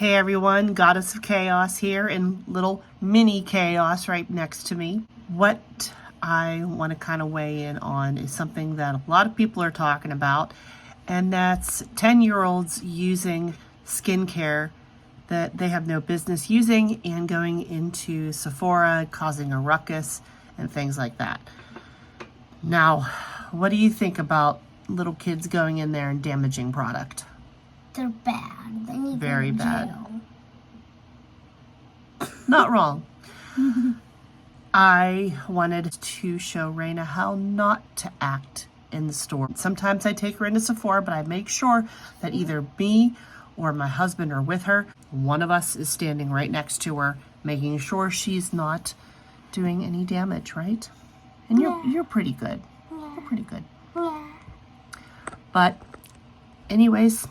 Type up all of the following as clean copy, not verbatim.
Hey everyone, Goddess of Chaos here, and little mini chaos right next to me. What I want to kind of weigh in on is something that a lot of people are talking about, and that's 10-year-olds using skincare that they have no business using and going into Sephora, causing a ruckus and things like that. Now, what do you think about little kids going in there and damaging product? They're bad. They need Very to go to bad. jail. Not wrong. I wanted to show Raina how not to act in the store. Sometimes I take her into Sephora, but I make sure that either me or my husband are with her. One of us is standing right next to her, making sure she's not doing any damage, right? And you're pretty good. You're pretty good. But anyways,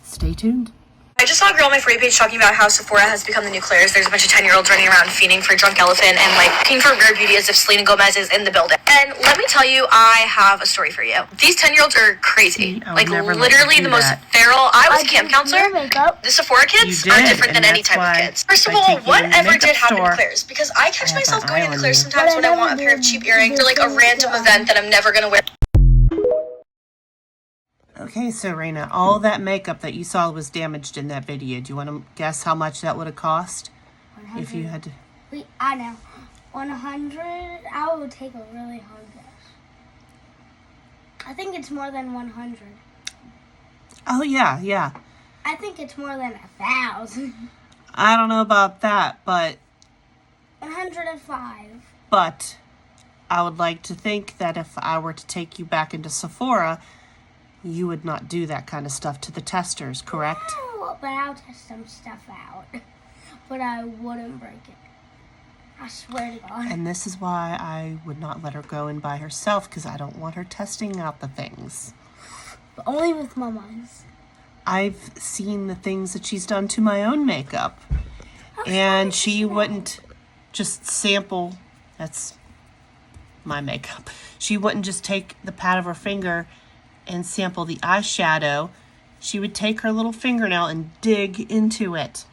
stay tuned. I just saw a girl on my For You page talking about how Sephora has become the new Claire's. There's a bunch of 10-year-olds running around fiending for Drunk Elephant and like looking for rare beauty as if Selena Gomez is in the building. And let me tell you, I have a story for you. These 10-year-olds are crazy. Like literally the most feral. I was a camp counselor. The Sephora kids are different than any type of kids. First of all, whatever did happen to Claire's? Because I catch myself going into Claire's sometimes when I want a pair of cheap earrings or like a random event that I'm never gonna wear. Okay, so Raina, all that makeup that you saw was damaged in that video. Do you want to guess how much that would have cost? 100. If you had to... Wait, I know. 100? I would take a really hard guess. I think it's more than 100. Oh, yeah. I think it's more than 1,000. I don't know about that, but... 105. But I would like to think that if I were to take you back into Sephora, you would not do that kind of stuff to the testers, correct? No, but I'll test some stuff out. But I wouldn't break it. I swear to God. And this is why I would not let her go in by herself, because I don't want her testing out the things. But only with Mama's. I've seen the things that she's done to my own makeup. And she wouldn't just sample, that's my makeup. She wouldn't just take the pad of her finger and sample the eyeshadow. She would take her little fingernail and dig into it.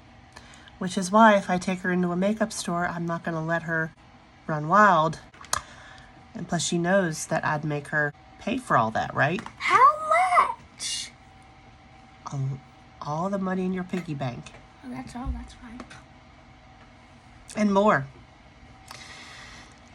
Which is why if I take her into a makeup store, I'm not going to let her run wild. And plus she knows that I'd make her pay for all that, right? How much? All the money in your piggy bank. Oh, that's all. That's fine. And more.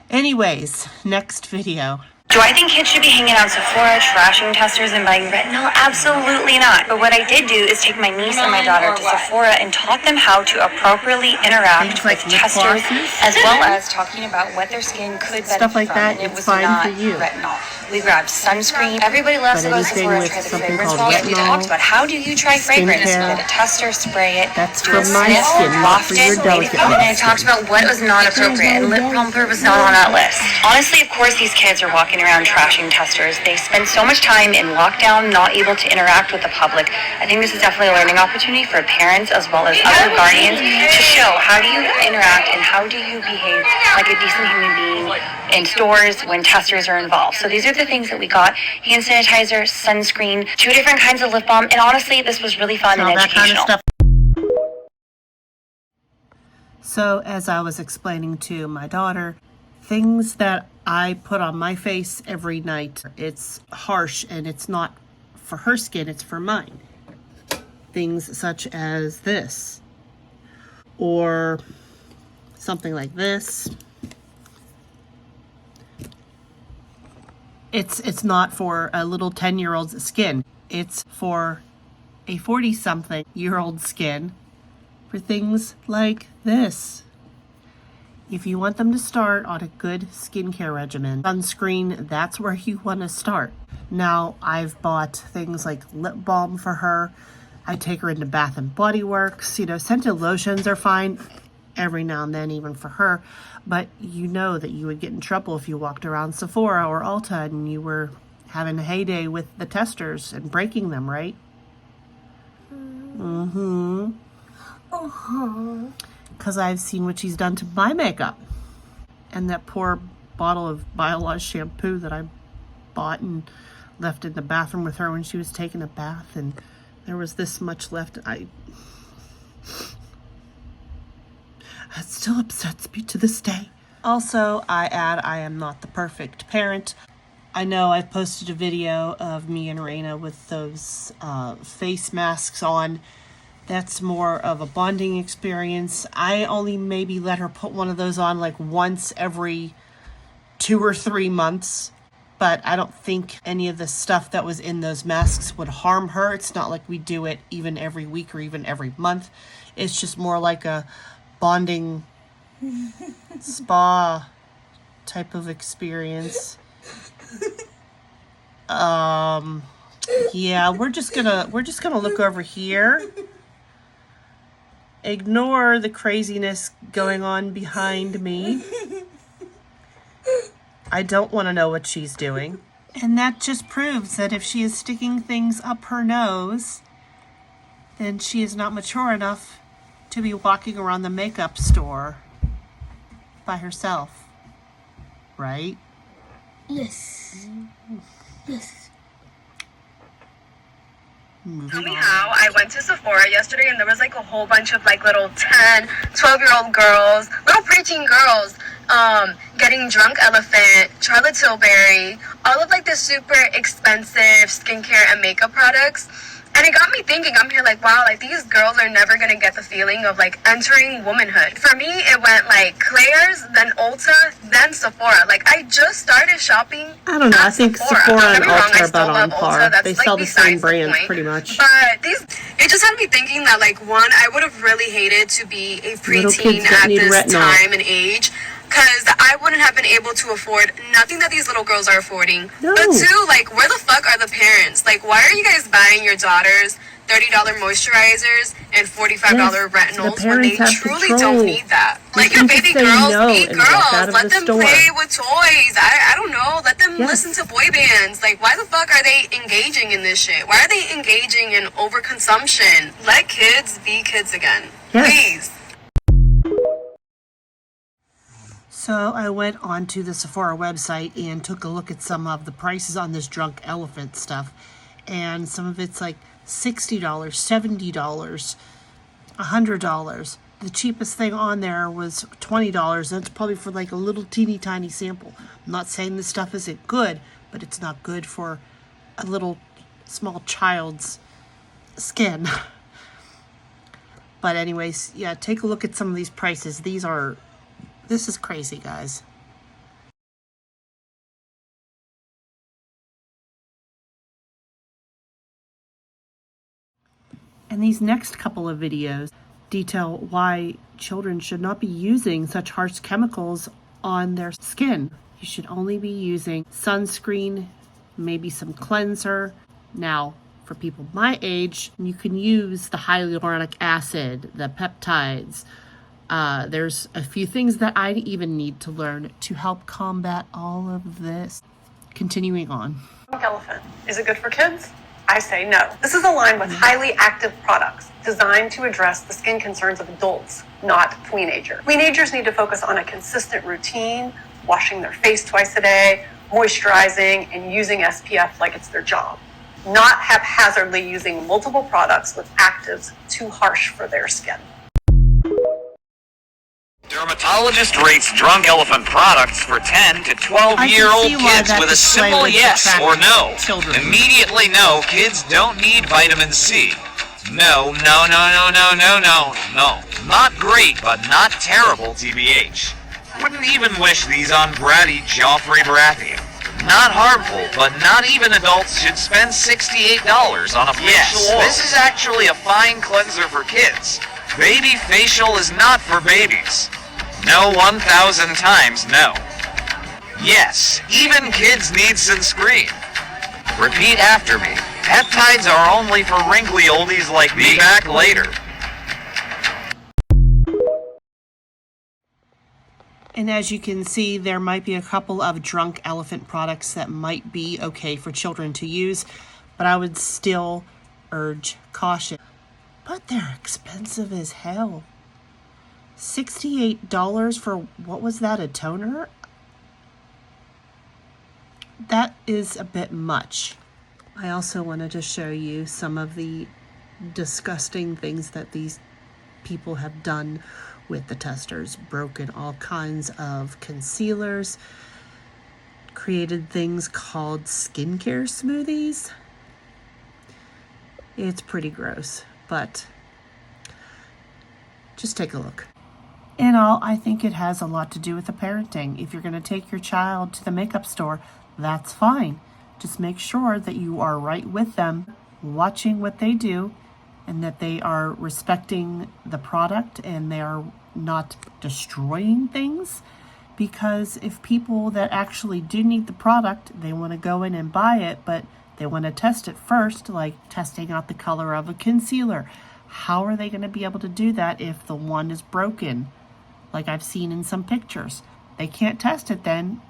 Anyways, next video. Do I think kids should be hanging out Sephora, trashing testers, and buying retinol? Absolutely not. But what I did do is take my niece and my daughter to Sephora and taught them how to appropriately interact with testers, as well as talking about what their skin could benefit Stuff like from. that, And it it's was fine not for you. retinol. We grabbed sunscreen. Everybody loves to go to Sephora and try the fragrance ball. We talked about how do you try fragrance? Let a tester spray it. That's do for a my sniff, skin, not waft for it, your delicate and then I skin. talked about what was not appropriate, and lip plumper was not on that list. Honestly, of course, these kids are walking around trashing testers. They spend so much time in lockdown, not able to interact with the public. I think this is definitely a learning opportunity for parents as well as other guardians to show how do you interact and how do you behave like a decent human being in stores when testers are involved. So these are the things that we got: hand sanitizer, sunscreen, 2 different kinds of lip balm, and honestly, this was really fun and educational. So as I was explaining to my daughter, things that I put on my face every night, it's harsh and it's not for her skin, it's for mine. Things such as this, or something like this. It's not for a little 10-year-old's skin. It's for a 40-something-year-old skin for things like this. If you want them to start on a good skincare regimen, sunscreen, that's where you want to start. Now, I've bought things like lip balm for her. I take her into Bath and Body Works. You know, scented lotions are fine every now and then, even for her. But you know that you would get in trouble if you walked around Sephora or Ulta and you were having a heyday with the testers and breaking them, right? Mm-hmm. Because I've seen what she's done to my makeup. And that poor bottle of Biolage shampoo that I bought and left in the bathroom with her when she was taking a bath, and there was this much left. It still upsets me to this day. Also, I add I am not the perfect parent. I know I posted a video of me and Raina with those face masks on. That's more of a bonding experience. I only maybe let her put one of those on like once every 2 or 3 months. But I don't think any of the stuff that was in those masks would harm her. It's not like we do it even every week or even every month. It's just more like a bonding spa type of experience. Yeah, we're just gonna look over here. Ignore the craziness going on behind me. I don't want to know what she's doing. And that just proves that if she is sticking things up her nose, then she is not mature enough to be walking around the makeup store by herself. Right? Yes. Yes. Tell me how I went to Sephora yesterday and there was like a whole bunch of like little 10, 12-year-old girls, little preteen girls, getting Drunk Elephant, Charlotte Tilbury, all of like the super expensive skincare and makeup products. And it got me thinking, I'm here like, wow, like these girls are never going to get the feeling of like entering womanhood. For me, it went like Claire's, then Ulta, then Sephora. Like I just started shopping. I don't know. I think Sephora and Ulta are about on par. That's they like sell the same brand point. pretty much. But it just had me thinking that like one, I would have really hated to be a preteen at this time and age. Because I wouldn't have been able to afford nothing that these little girls are affording. No. But two, like, where the fuck are the parents? Like, why are you guys buying your daughters $30 moisturizers and $45 retinols when they truly don't need that? Like, your baby girls be girls. Let them play with toys. I don't know. Let them listen to boy bands. Like, why the fuck are they engaging in this shit? Why are they engaging in overconsumption? Let kids be kids again. Please. So I went onto the Sephora website and took a look at some of the prices on this Drunk Elephant stuff. And some of it's like $60, $70, $100. The cheapest thing on there was $20. That's probably for like a little teeny tiny sample. I'm not saying this stuff isn't good, but it's not good for a little small child's skin. But anyways, yeah, take a look at some of these prices. This is crazy, guys. And these next couple of videos detail why children should not be using such harsh chemicals on their skin. You should only be using sunscreen, maybe some cleanser. Now, for people my age, you can use the hyaluronic acid, the peptides. There's a few things that I even need to learn to help combat all of this. Continuing on. Drunk Elephant. Is it good for kids? I say no. This is a line with highly active products designed to address the skin concerns of adults, not teenagers. Teenagers need to focus on a consistent routine, washing their face twice a day, moisturizing, and using SPF like it's their job. Not haphazardly using multiple products with actives too harsh for their skin. Dermatologist rates Drunk Elephant products for 10 to 12-year-old kids with a simple yes or no. Immediately no, kids don't need vitamin C. No. Not great, but not terrible, TBH. Wouldn't even wish these on bratty Joffrey Baratheon. Not harmful, but not even adults should spend $68 on a facial oil. This is actually a fine cleanser for kids. Baby facial is not for babies. No, 1,000 times no. Yes, even kids need sunscreen. Repeat after me. Peptides are only for wrinkly oldies like me. Be back later. And as you can see, there might be a couple of Drunk Elephant products that might be okay for children to use, but I would still urge caution. But they're expensive as hell. $68 for, what was that, a toner? That is a bit much. I also wanted to show you some of the disgusting things that these people have done with the testers. Broken all kinds of concealers, created things called skincare smoothies. It's pretty gross, but just take a look. In all, I think it has a lot to do with the parenting. If you're going to take your child to the makeup store, that's fine. Just make sure that you are right with them, watching what they do, and that they are respecting the product and they are not destroying things. Because if people that actually do need the product, they want to go in and buy it, but they want to test it first, like testing out the color of a concealer. How are they going to be able to do that if the one is broken? Like I've seen in some pictures. They can't test it then.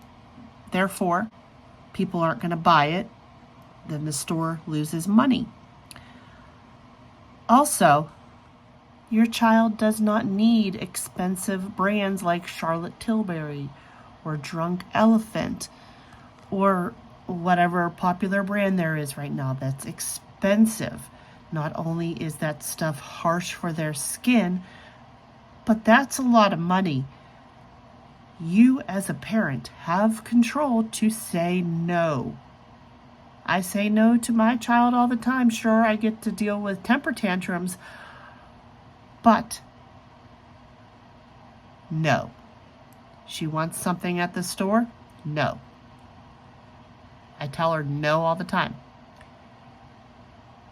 Therefore, people aren't going to buy it. Then the store loses money. Also, your child does not need expensive brands like Charlotte Tilbury or Drunk Elephant or whatever popular brand there is right now that's expensive. Not only is that stuff harsh for their skin, but that's a lot of money. You as a parent have control to say no. I say no to my child all the time. Sure, I get to deal with temper tantrums, but no. She wants something at the store? No. I tell her no all the time.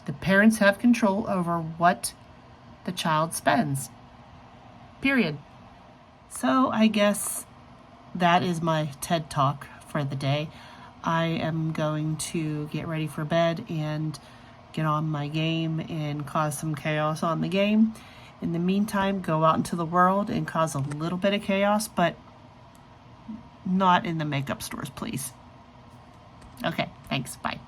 The parents have control over what the child spends. Period. So I guess that is my TED Talk for the day. I am going to get ready for bed and get on my game and cause some chaos on the game. In the meantime, go out into the world and cause a little bit of chaos, but not in the makeup stores, please. Okay, thanks. Bye.